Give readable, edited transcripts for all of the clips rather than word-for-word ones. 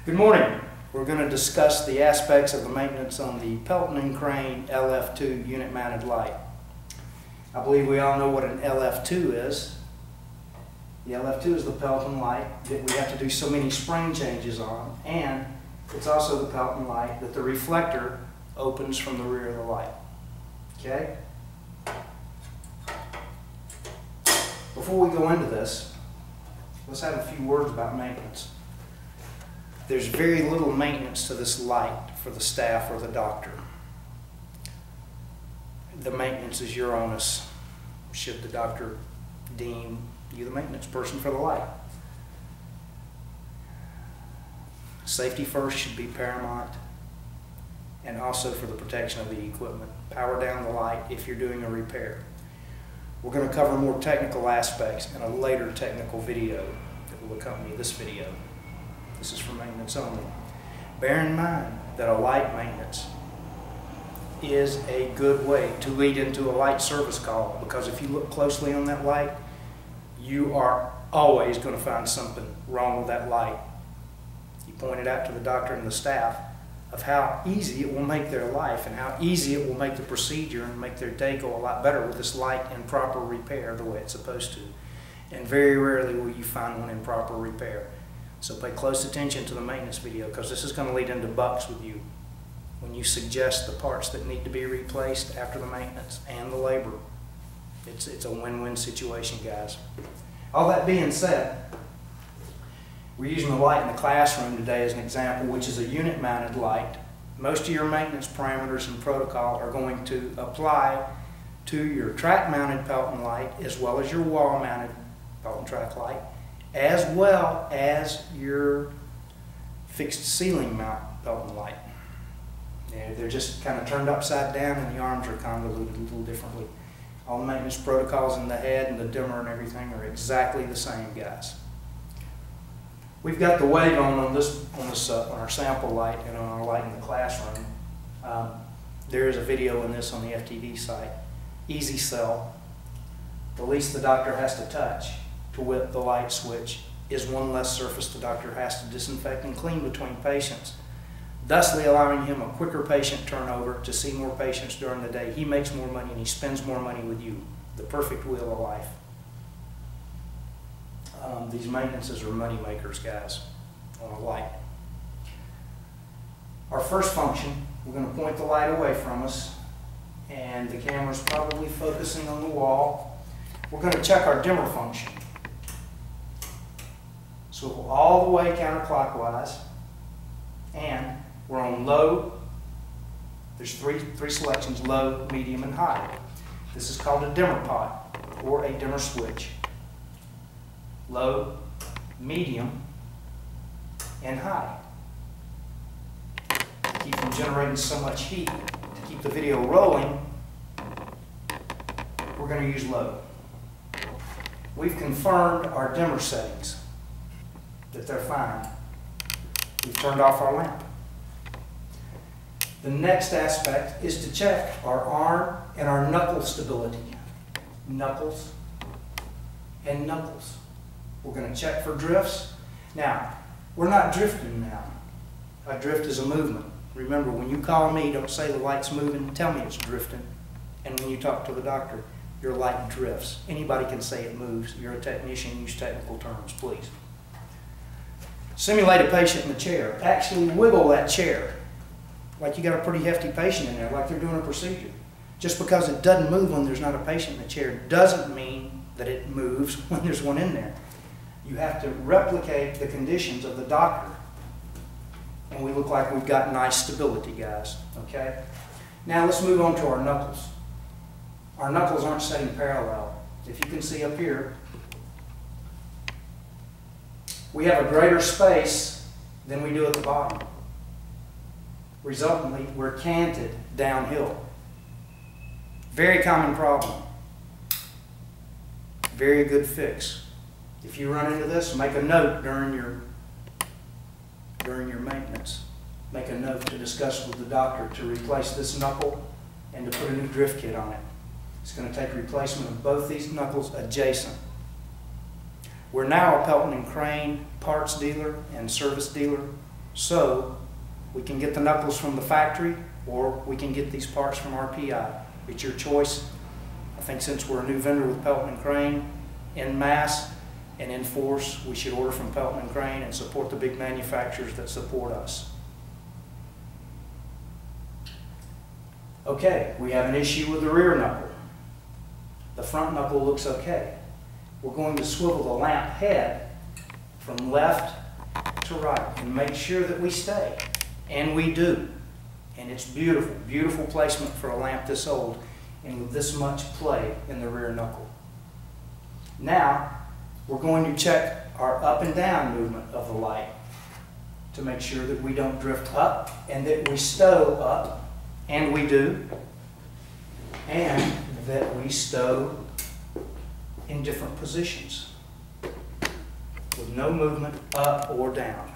Good morning. We're going to discuss the aspects of the maintenance on the Pelton and Crane LF2 unit mounted light. I believe we all know what an LF2 is. The LF2 is the Pelton light that we have to do so many spring changes on, and it's also the Pelton light that the reflector opens from the rear of the light. Okay? Before we go into this, let's have a few words about maintenance. There's very little maintenance to this light for the staff or the doctor. The maintenance is your onus, should the doctor deem you the maintenance person for the light. Safety first should be paramount, and also for the protection of the equipment. Power down the light if you're doing a repair. We're going to cover more technical aspects in a later technical video that will accompany this video. This is for maintenance only. Bear in mind that a light maintenance is a good way to lead into a light service call, because if you look closely on that light, you are always going to find something wrong with that light. You point it out to the doctor and the staff of how easy it will make their life and how easy it will make the procedure and make their day go a lot better with this light in proper repair the way it's supposed to. And very rarely will you find one in proper repair. So pay close attention to the maintenance video, because this is going to lead into bucks with you when you suggest the parts that need to be replaced after the maintenance and the labor. It's a win-win situation, guys. All that being said, we're using the light in the classroom today as an example, which is a unit-mounted light. Most of your maintenance parameters and protocol are going to apply to your track-mounted Pelton light as well as your wall-mounted Pelton track light, as well as your fixed ceiling mount Pelton light. They're just kind of turned upside down, and the arms are convoluted a little differently. All the maintenance protocols in the head and the dimmer and everything are exactly the same, guys. We've got the wave on our sample light and on our light in the classroom. There is a video in this on the FTD site. Easy sell. The least the doctor has to touch to whip the light switch is one less surface the doctor has to disinfect and clean between patients, thusly allowing him a quicker patient turnover to see more patients during the day. He makes more money and he spends more money with you. The perfect wheel of life. These maintenances are money makers, guys, on a light. Our first function, we're going to point the light away from us, and the camera's probably focusing on the wall. We're going to check our dimmer function. So all the way counterclockwise, and we're on low. There's three selections: low, medium, and high. This is called a dimmer pot or a dimmer switch. Low, medium, and high. To keep from generating so much heat, to keep the video rolling, we're going to use low. We've confirmed our dimmer settings, that they're fine. We've turned off our lamp. The next aspect is to check our arm and our knuckle stability. Knuckles and knuckles. We're going to check for drifts. Now, we're not drifting now. A drift is a movement. Remember, when you call me, don't say the light's moving, tell me it's drifting. And when you talk to the doctor, your light drifts. Anybody can say it moves. You're a technician, use technical terms, please. Simulate a patient in the chair. Actually wiggle that chair like you got a pretty hefty patient in there, like they're doing a procedure. Just because it doesn't move when there's not a patient in the chair doesn't mean that it moves when there's one in there. You have to replicate the conditions of the doctor. And we look like we've got nice stability, guys. Okay? Now let's move on to our knuckles. Our knuckles aren't setting parallel. If you can see up here, we have a greater space than we do at the bottom. Resultantly, we're canted downhill. Very common problem. Very good fix. If you run into this, make a note during your maintenance. Make a note to discuss with the doctor to replace this knuckle and to put a new drift kit on it. It's going to take replacement of both these knuckles adjacent. We're now a Pelton and Crane parts dealer and service dealer, So we can get the knuckles from the factory, or we can get these parts from RPI. It's your choice. I think since we're a new vendor with Pelton & Crane en masse and in force, we should order from Pelton & Crane and support the big manufacturers that support us. Okay, we have an issue with the rear knuckle. The front knuckle looks okay. We're going to swivel the lamp head from left to right and make sure that we stay. And we do. And it's beautiful, beautiful placement for a lamp this old and with this much play in the rear knuckle. Now, we're going to check our up and down movement of the light to make sure that we don't drift up and that we stow up, and we do, and that we stow in different positions with no movement up or down.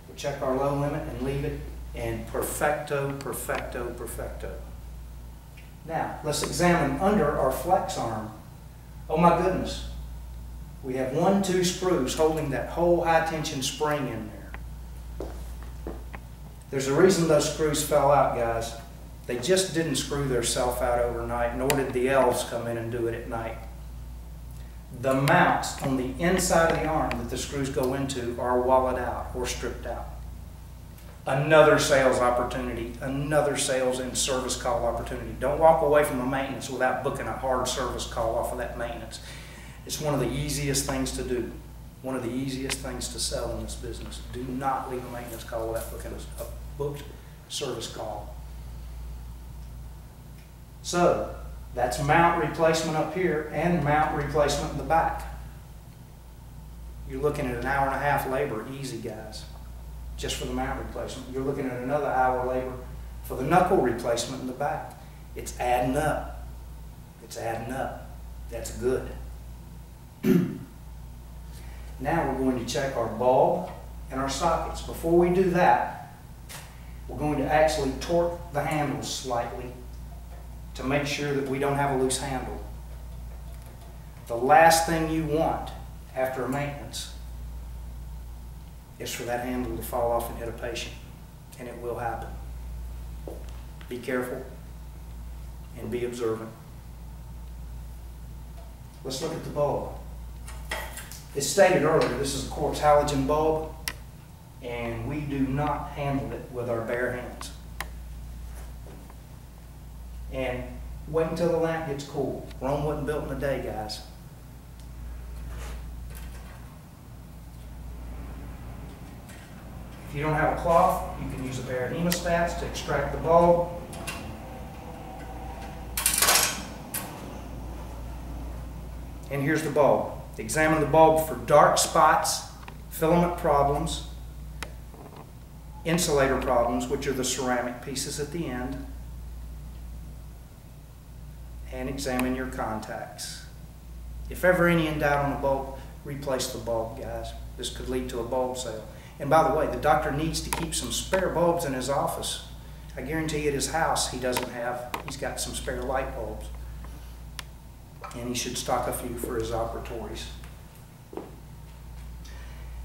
We'll check our low limit and leave it in perfecto, perfecto, perfecto. Now, let's examine under our flex arm. Oh my goodness. We have 2 screws holding that whole high tension spring in there. There's a reason those screws fell out, guys. They just didn't screw themselves out overnight, nor did the elves come in and do it at night. The mounts on the inside of the arm that the screws go into are walled out or stripped out. Another sales opportunity, another sales and service call opportunity. Don't walk away from a maintenance without booking a hard service call off of that maintenance. It's one of the easiest things to do. One of the easiest things to sell in this business. Do not leave a maintenance call without booking a booked service call. So, that's mount replacement up here and mount replacement in the back. You're looking at an 1.5 hour labor, easy guys, just for the mount replacement. You're looking at another hour labor for the knuckle replacement in the back. It's adding up. It's adding up. That's good. Now we're going to check our bulb and our sockets. Before we do that, we're going to actually torque the handles slightly to make sure that we don't have a loose handle. The last thing you want after a maintenance is for that handle to fall off and hit a patient, and it will happen. Be careful and be observant. Let's look at the bulb. As stated earlier, this is a quartz halogen bulb, and we do not handle it with our bare hands. And wait until the lamp gets cool. Rome wasn't built in a day, guys. If you don't have a cloth, you can use a pair of hemostats to extract the bulb. And here's the bulb. Examine the bulb for dark spots, filament problems, insulator problems, which are the ceramic pieces at the end, and examine your contacts. If ever any in doubt on the bulb, replace the bulb, guys. This could lead to a bulb sale. And by the way, the doctor needs to keep some spare bulbs in his office. I guarantee at his house he's got some spare light bulbs. And he should stock a few for his operatories.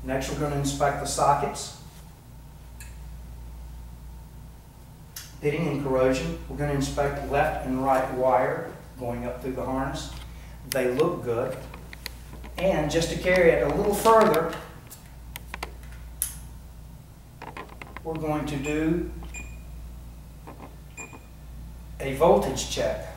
Next, we're going to inspect the sockets. Pitting and corrosion. We're going to inspect left and right wire going up through the harness. They look good. And just to carry it a little further, we're going to do a voltage check.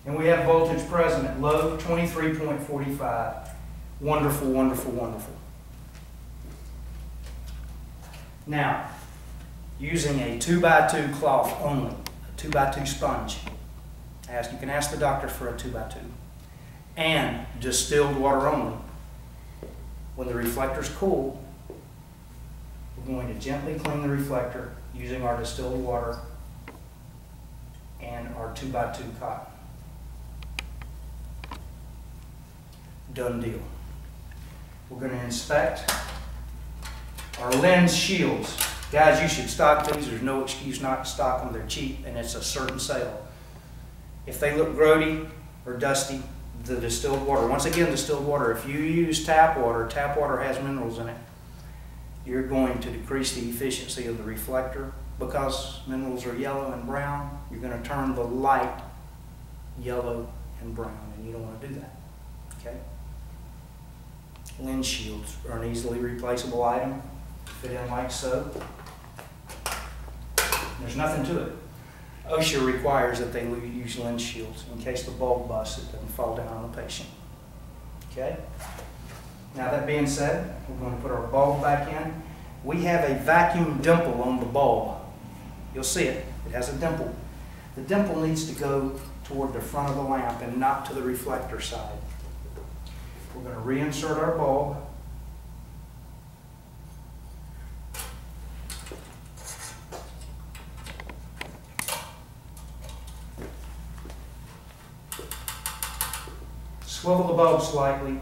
And we have voltage present at low 23.45. Wonderful, wonderful, wonderful. Now, using a 2x2 cloth only, a 2x2 sponge. You can ask the doctor for a 2x2. And distilled water only. When the reflector's cool, we're going to gently clean the reflector using our distilled water and our 2x2 cotton. Done deal. We're going to inspect our lens shields. Guys, you should stock these. There's no excuse not to stock them. They're cheap and it's a certain sale. If they look grody or dusty, the distilled water, once again, distilled water, if you use tap water has minerals in it, you're going to decrease the efficiency of the reflector. Because minerals are yellow and brown, you're going to turn the light yellow and brown, and you don't want to do that. Okay? Lens shields are an easily replaceable item. Fit in like so. There's nothing to it. OSHA requires that they use lens shields in case the bulb busts, it doesn't fall down on the patient. Okay? Now that being said, we're going to put our bulb back in. We have a vacuum dimple on the bulb. You'll see it. It has a dimple. The dimple needs to go toward the front of the lamp and not to the reflector side. We're going to reinsert our bulb. Swivel the bulb slightly.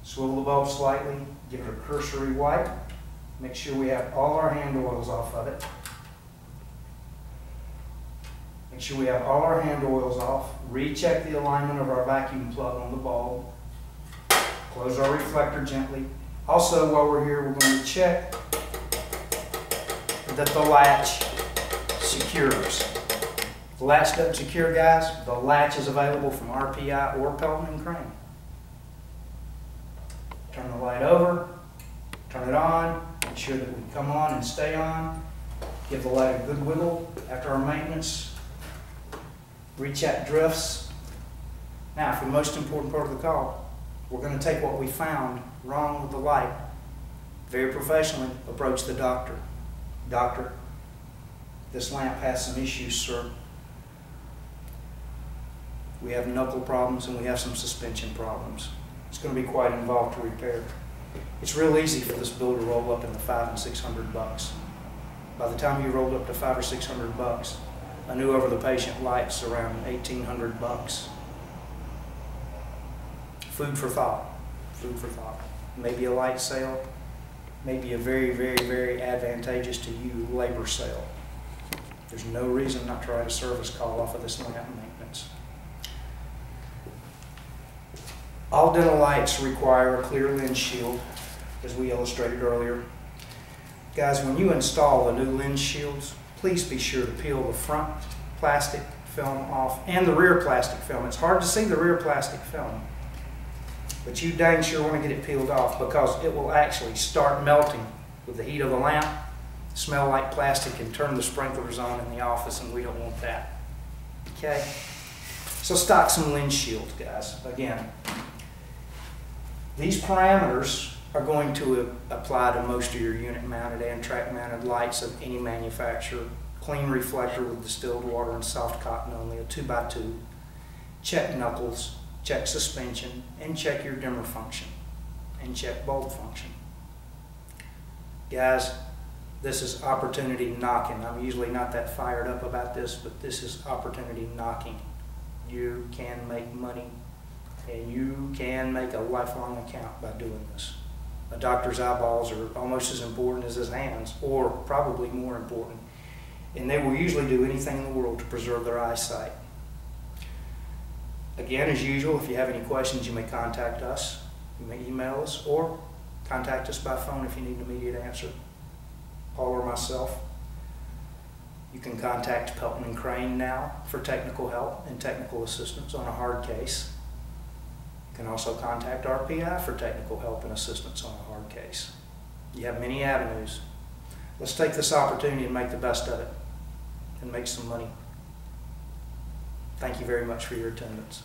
Swivel the bulb slightly, give it a cursory wipe. Make sure we have all our hand oils off of it. Make sure we have all our hand oils off. Recheck the alignment of our vacuum plug on the bulb. Close our reflector gently. Also, while we're here, we're going to check that the latch secures. If the latch doesn't secure, guys, the latch is available from RPI or Pelton & Crane. Turn the light over, turn it on, make sure that we come on and stay on. Give the light a good wiggle after our maintenance. Recheck drifts. Now, for the most important part of the call, we're going to take what we found wrong with the light, very professionally approach the doctor. Doctor, this lamp has some issues, sir. We have knuckle problems and we have some suspension problems. It's going to be quite involved to repair. It's real easy for this bill to roll up in the $500 and $600. By the time you rolled up to $500 or $600, a new over-the-patient light's around $1,800. Food for thought. Food for thought. Maybe a light sale. Maybe a very, very, very advantageous to you labor sale. There's no reason not to write a service call off of this lamp maintenance. All dental lights require a clear lens shield, as we illustrated earlier. Guys, when you install the new lens shields, please be sure to peel the front plastic film off and the rear plastic film. It's hard to see the rear plastic film, but you dang sure want to get it peeled off because it will actually start melting with the heat of the lamp, smell like plastic, and turn the sprinklers on in the office, and we don't want that. Okay? So stock some lens shields, guys. Again, these parameters are going to apply to most of your unit-mounted and track-mounted lights of any manufacturer. Clean reflector with distilled water and soft cotton only, a 2x2. Check knuckles, check suspension, and check your dimmer function, and check bulb function. Guys, this is opportunity knocking. I'm usually not that fired up about this, but this is opportunity knocking. You can make money, and you can make a lifelong account by doing this. A doctor's eyeballs are almost as important as his hands, or probably more important, and they will usually do anything in the world to preserve their eyesight. Again, as usual, if you have any questions, you may contact us. You may email us, or contact us by phone if you need an immediate answer. Paul or myself. You can contact Pelton & Crane now for technical help and technical assistance on a hard case. You can also contact RPI for technical help and assistance on a hard case. You have many avenues. Let's take this opportunity and make the best of it and make some money. Thank you very much for your attendance.